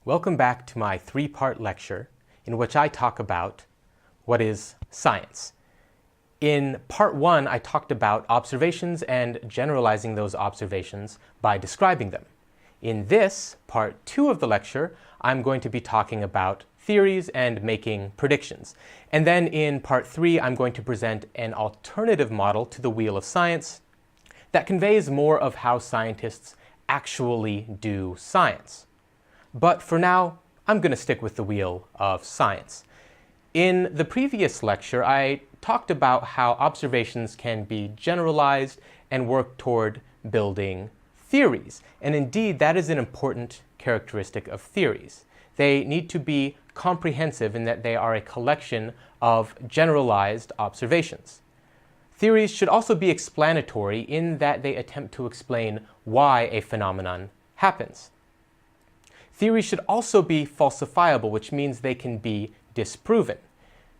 Welcome back to my three-part lecture in which I talk about what is science. In part one, I talked about observations and generalizing those observations by describing them. In this, part two of the lecture, I'm going to be talking about theories and making predictions. And then in part three, I'm going to present an alternative model to the wheel of science that conveys more of how scientists actually do science. But for now, I'm going to stick with the wheel of science. In the previous lecture, I talked about how observations can be generalized and work toward building theories. And indeed, that is an important characteristic of theories. They need to be comprehensive in that they are a collection of generalized observations. Theories should also be explanatory in that they attempt to explain why a phenomenon happens. Theories should also be falsifiable, which means they can be disproven.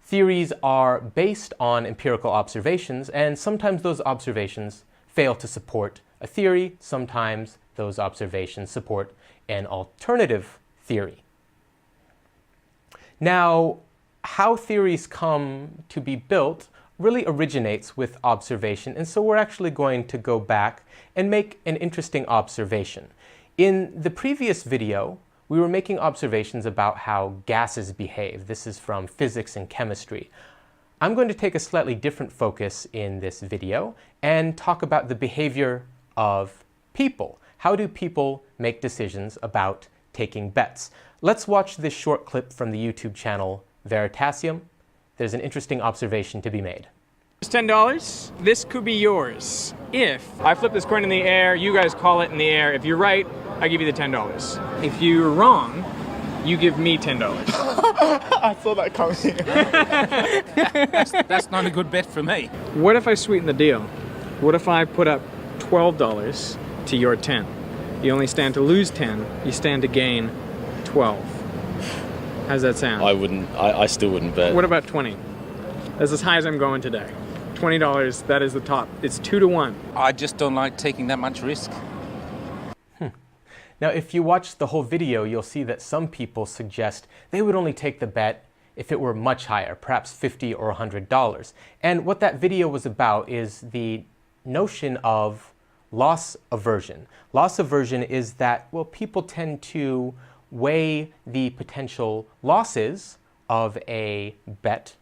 Theories are based on empirical observations, and sometimes those observations fail to support a theory. Sometimes those observations support an alternative theory. Now, how theories come to be built really originates with observation, and so we're actually going to go back and make an interesting observation. In the previous video, we were making observations about how gases behave. This is from physics and chemistry. I'm going to take a slightly different focus in this video and talk about the behavior of people. How do people make decisions about taking bets? Let's watch this short clip from the YouTube channel Veritasium. There's an interesting observation to be made. It's $10. This could be yours. If I flip this coin in the air, you guys call it in the air. If you're right, I give you the $10. If you're wrong, you give me $10. I saw that coming. That's not a good bet for me. What if I sweeten the deal? What if I put up $12 to your 10? You only stand to lose 10. You stand to gain 12. How's that sound? I still wouldn't bet. What about 20? That's as high as I'm going today. $20, that is the top. It's 2 to 1. I just don't like taking that much risk. Now, if you watch the whole video, you'll see that some people suggest they would only take the bet if it were much higher, perhaps $50 or $100. And what that video was about is the notion of loss aversion. Loss aversion is that, well, people tend to weigh the potential losses of a bet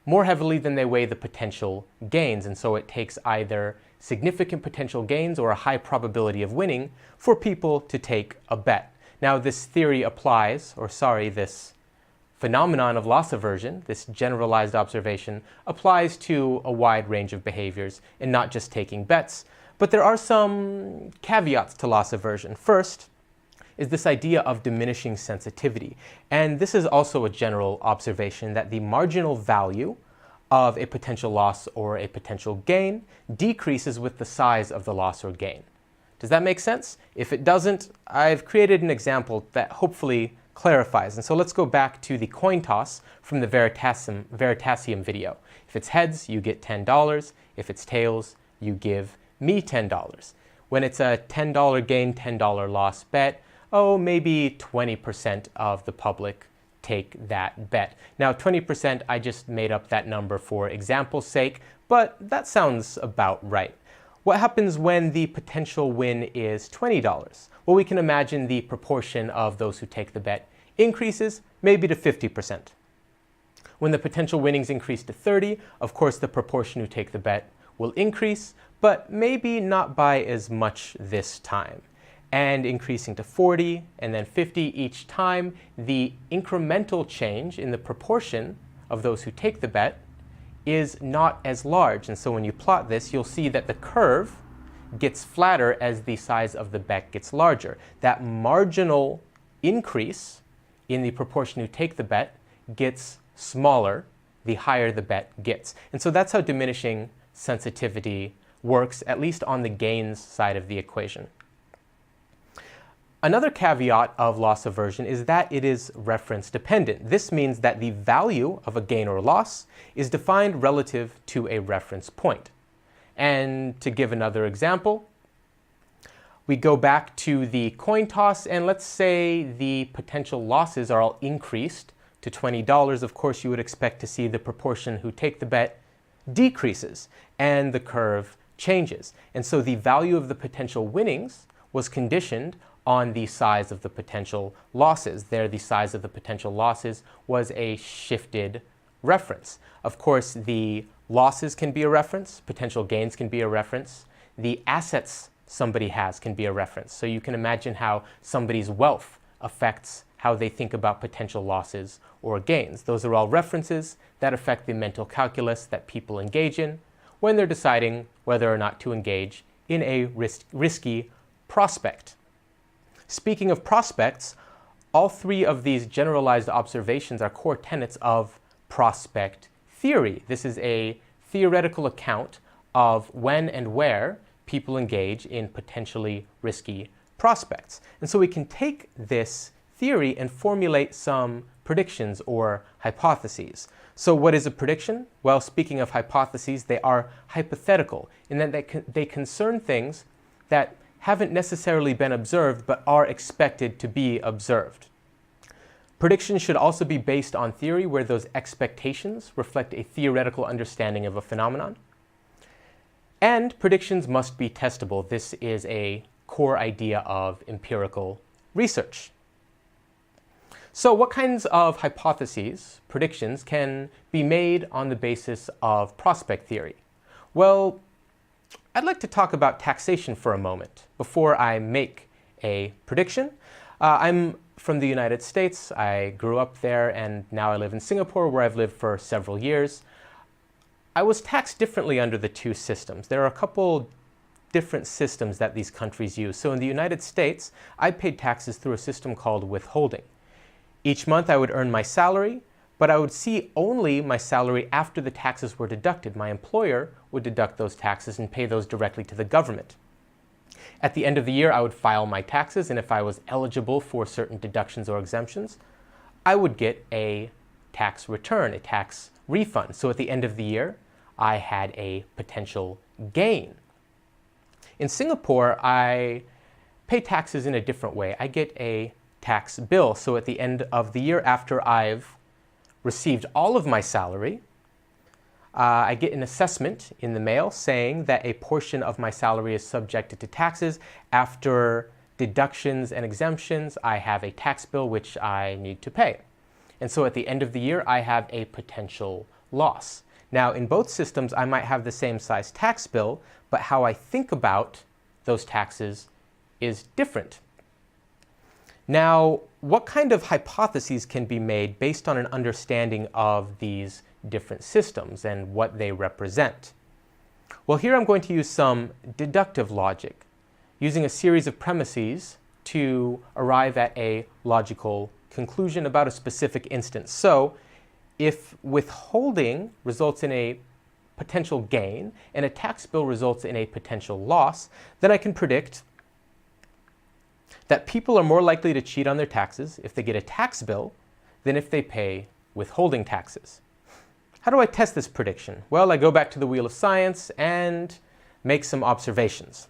more heavily than they weigh the potential gains. And so it takes either significant potential gains or a high probability of winning for people to take a bet. Now, this theory applies, this phenomenon of loss aversion, this generalized observation, applies to a wide range of behaviors and not just taking bets. But there are some caveats to loss aversion. First is this idea of diminishing sensitivity. And this is also a general observation that the marginal value of a potential loss or a potential gain decreases with the size of the loss or gain. Does that make sense? If it doesn't, I've created an example that hopefully clarifies. And so let's go back to the coin toss from the Veritasium video. If it's heads, you get $10. If it's tails, you give me $10. When it's a $10 gain, $10 loss bet, maybe 20% of the public take that bet. Now, 20%, I just made up that number for example's sake, but that sounds about right. What happens when the potential win is $20? Well, we can imagine the proportion of those who take the bet increases maybe to 50%. When the potential winnings increase to 30, of course, the proportion who take the bet will increase, but maybe not by as much this time. And increasing to 40 and then 50 each time, the incremental change in the proportion of those who take the bet is not as large. And so when you plot this, you'll see that the curve gets flatter as the size of the bet gets larger. That marginal increase in the proportion who take the bet gets smaller the higher the bet gets. And so that's how diminishing sensitivity works, at least on the gains side of the equation. Another caveat of loss aversion is that it is reference dependent. This means that the value of a gain or loss is defined relative to a reference point. And to give another example, We go back to the coin toss, and let's say the potential losses are all increased to $20. Of course, you would expect to see the proportion who take the bet decreases and the curve changes. And so the value of the potential winnings was conditioned on the size of the potential losses. There, the size of the potential losses was a shifted reference. Of course, the losses can be a reference, potential gains can be a reference, the assets somebody has can be a reference. So you can imagine how somebody's wealth affects how they think about potential losses or gains. Those are all references that affect the mental calculus that people engage in when they're deciding whether or not to engage in a risky prospect. Speaking of prospects, all three of these generalized observations are core tenets of prospect theory. This is a theoretical account of when and where people engage in potentially risky prospects. And so we can take this theory and formulate some predictions or hypotheses. So what is a prediction? Well, speaking of hypotheses, they are hypothetical in that they concern things that haven't necessarily been observed but are expected to be observed. Predictions should also be based on theory where those expectations reflect a theoretical understanding of a phenomenon. And predictions must be testable. This is a core idea of empirical research. So what kinds of hypotheses, predictions, can be made on the basis of prospect theory? Well, I'd like to talk about taxation for a moment before I make a prediction. I'm from the United States. I grew up there and now I live in Singapore, where I've lived for several years. I was taxed differently under the two systems. There are a couple different systems that these countries use. So in the United States, I paid taxes through a system called withholding. Each month I would earn my salary, but I would see only my salary after the taxes were deducted. My employer would deduct those taxes and pay those directly to the government. At the end of the year, I would file my taxes, and if I was eligible for certain deductions or exemptions, I would get a tax return, a tax refund. So at the end of the year, I had a potential gain. In Singapore, I pay taxes in a different way. I get a tax bill. So at the end of the year, after I've received all of my salary, I get an assessment in the mail saying that a portion of my salary is subjected to taxes. After deductions and exemptions, I have a tax bill which I need to pay. And so at the end of the year, I have a potential loss. Now, in both systems, I might have the same size tax bill, but how I think about those taxes is different. Now, what kind of hypotheses can be made based on an understanding of these different systems and what they represent? Well, here I'm going to use some deductive logic, using a series of premises to arrive at a logical conclusion about a specific instance. So, if withholding results in a potential gain and a tax bill results in a potential loss, then I can predict that people are more likely to cheat on their taxes if they get a tax bill than if they pay withholding taxes. How do I test this prediction? Well, I go back to the wheel of science and make some observations.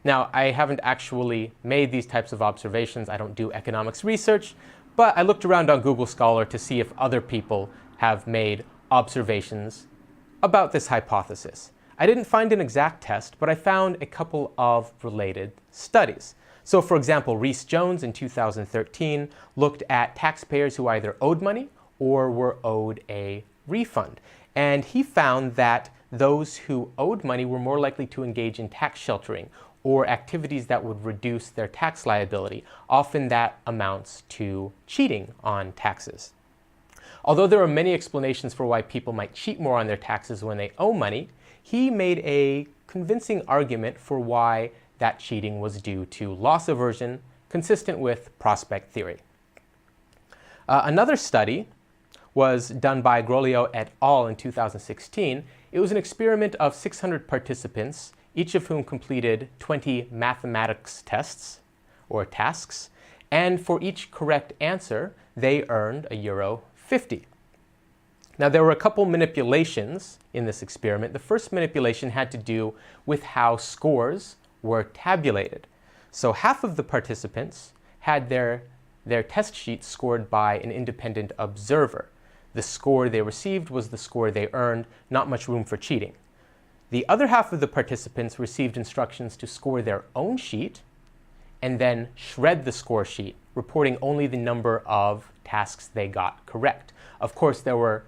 Now, I haven't actually made these types of observations. I don't do economics research, but I looked around on Google Scholar to see if other people have made observations about this hypothesis. I didn't find an exact test, but I found a couple of related studies. So for example, Rees-Jones in 2013 looked at taxpayers who either owed money or were owed a refund. And he found that those who owed money were more likely to engage in tax sheltering or activities that would reduce their tax liability. Often that amounts to cheating on taxes. Although there are many explanations for why people might cheat more on their taxes when they owe money, he made a convincing argument for why that cheating was due to loss aversion, consistent with prospect theory. Another study was done by Grolleau et al. In 2016. It was an experiment of 600 participants, each of whom completed 20 mathematics tests or tasks, and for each correct answer, they earned €50. Now, there were a couple manipulations in this experiment. The first manipulation had to do with how scores were tabulated. So half of the participants had their test sheets scored by an independent observer. The score they received was the score they earned, not much room for cheating. The other half of the participants received instructions to score their own sheet and then shred the score sheet, reporting only the number of tasks they got correct. Of course, there were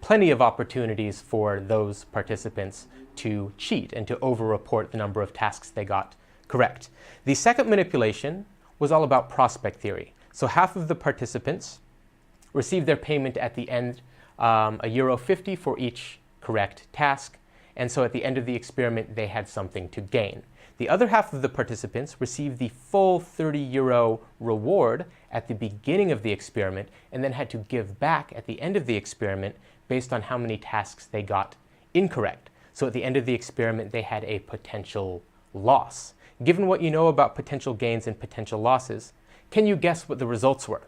plenty of opportunities for those participants to cheat and to over-report the number of tasks they got correct. The second manipulation was all about prospect theory. So half of the participants received their payment at the end, €1.50 for each correct task, and so at the end of the experiment they had something to gain. The other half of the participants received the full €30 reward at the beginning of the experiment and then had to give back at the end of the experiment based on how many tasks they got incorrect. So at the end of the experiment they had a potential loss. Given what you know about potential gains and potential losses, can you guess what the results were?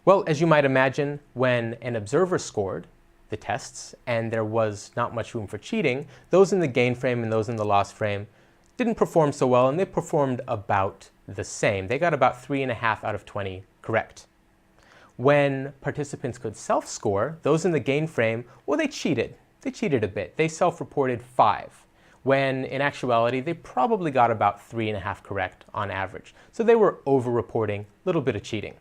Well, as you might imagine, when an observer scored the tests and there was not much room for cheating, those in the gain frame and those in the loss frame didn't perform so well, and they performed about the same. They got about 3.5 out of 20 correct. When participants could self-score, those in the gain frame, well, they cheated. They cheated a bit. They self-reported 5, when in actuality they probably got about 3.5 correct on average. So they were over-reporting, a little bit of cheating.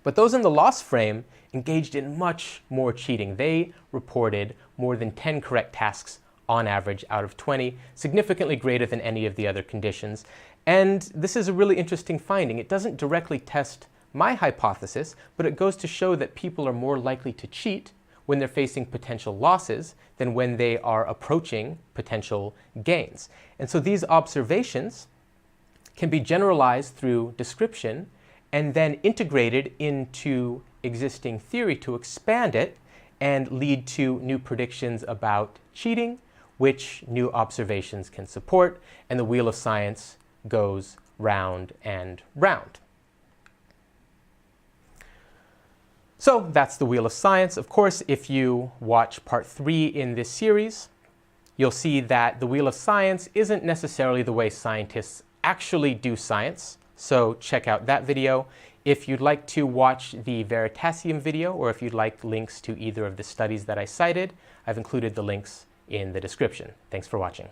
But those in the loss frame engaged in much more cheating. They reported more than 10 correct tasks on average out of 20, significantly greater than any of the other conditions. And this is a really interesting finding. It doesn't directly test my hypothesis, but it goes to show that people are more likely to cheat when they're facing potential losses than when they are approaching potential gains. And so these observations can be generalized through description and then integrated into existing theory to expand it and lead to new predictions about cheating, which new observations can support, and the wheel of science goes round and round. So that's the wheel of science. Of course, if you watch part 3 in this series, you'll see that the wheel of science isn't necessarily the way scientists actually do science. So check out that video. If you'd like to watch the Veritasium video, or if you'd like links to either of the studies that I cited, I've included the links in the description. Thanks for watching.